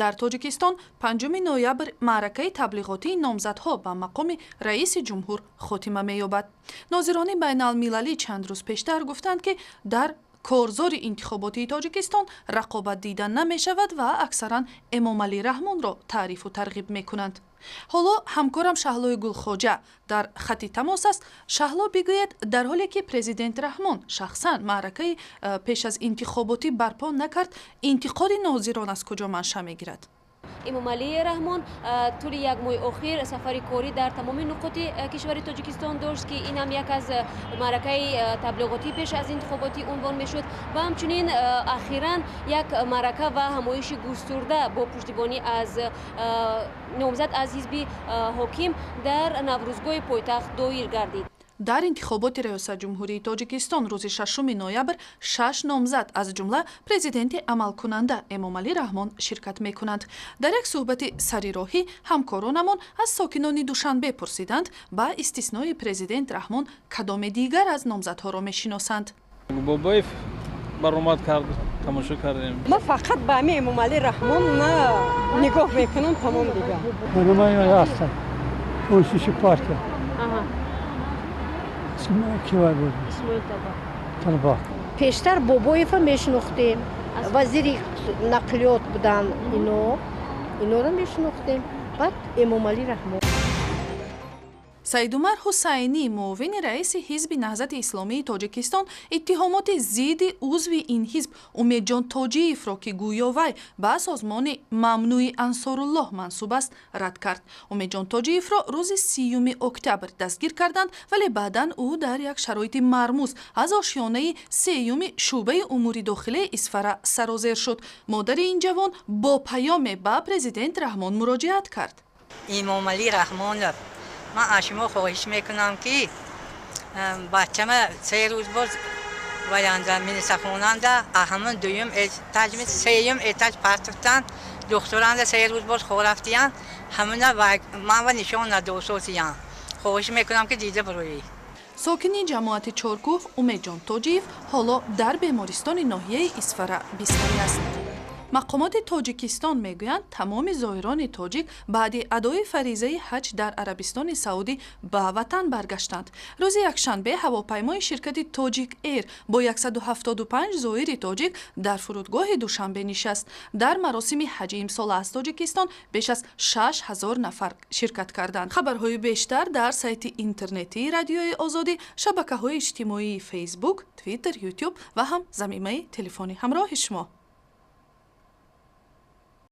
дар Тоҷикистон 5 ноябр маъракаи таблиғотии номзадҳо ба мақоми раиси ҷумҳур хотима меёбад. Нозирони байналмилалӣ чанд рӯз пештар гуфтанд, ки дар корзори интихоботии Тоҷикистон рақобат дида намешавад ва аксаран Эмомалӣ Раҳмонро таърифу тарғиб мекунанд. ҳоло ҳамкорам Шаҳлои Гулхоҷа дар хати тамос аст. Шаҳло бигӯяд, дар ҳоле ки президент Раҳмон шахсан маъракаи пешазинтихоботӣ барпо накард, интиқоди нозирон аз куҷо манша мегирад? Эмомалӣ Раҳмон тӯли як моҳи охир сафари корӣ дар тамоми нуқоти кишвари Тоҷикистон дошт, ки ин ҳам як аз маъракаи таблиғотӣ пеш аз интихоботӣ унвон мешуд ва ҳамчунин ахиран як маърака ва ҳамоиши густурда бо пуштибонӣ аз номзад аз ҳизби ҳоким дар наврӯзгоҳи пойтахт доир гардид. дар интихоботи риёсатҷумҳурии Тоҷикистон рӯзи 6 ноябр 6 номзад аз ҷумла президенти амалкунанда Эмомалӣ Раҳмон ширкат мекунанд. дар як сӯҳбати сарироҳӣ ҳамкоронамон аз сокинони Душанбе пурсиданд ба истиснои президент Раҳмон кадоме дигар аз номзадҳоро мешиносанд. бобоев баромад кард, тамошо кардем. Ма фақат ба ҳамин Эмомалӣ Раҳмон нигоҳ мекунам, тамом дигар. Понимаю, ясно. Конституци партия. пештар Бобоевро мешинохтем, вазири нақлиёт будан, инора мешинохтем, баъд Эмомалӣ Раҳмон. Саидумар Ҳусайнӣ, муовини раиси ҳизби наҳзати исломии Тоҷикистон, иттиҳомоти зидди узви ин ҳизб Умедҷон Тоҷиевро, ки гӯё вай ба созмони мамнӯи Ансоруллоҳ мансуб аст, рад кард. Умедҷон Тоҷиевро рӯзи 30 октябр дастгир карданд, вале баъдан ӯ дар як шароити мармуз аз ошёнаи 3 шӯъбаи умури дохилаи Исфара сарозер шуд. модари ин ҷавон бо паёме ба президент Раҳмон муроҷиат кард. Эмомалӣ Раҳмонов, من از شما خواهش میکنم که بچه‌م 3 روز باز ویانده مینیسه خواننده همون دویم اتاج می سیم اتاج پرتفتن دکتران 3 روز باز خور رفتیان همون من و نشان ندوسوسیان خواهش میکنم که دیده بروی. ساکنی جماعت چارکوه умедҷон Тоҷиев ҳоло дар бемористони ноҳияи Исфара бистарӣ аст. мақомоти Тоҷикистон мегӯянд, тамоми зоирони тоҷик баъди адои фаризаи ҳаҷ дар Арабистони Саудӣ ба ватан баргаштанд. рӯзи якшанбе ҳавопаймои ширкати Тоҷик Эйр бо 175 зоири тоҷик дар фурудгоҳи Душанбе нишаст. дар маросими ҳаҷи имсола аз Тоҷикистон беш аз 6000 нафар ширкат карданд. хабарҳои бештар дар сайти интернетии Радиои Озодӣ, шабакаҳои иҷтимоии Facebook, Twitter, YouTube ва ҳам замимаи телефони ҳамроҳи шумо.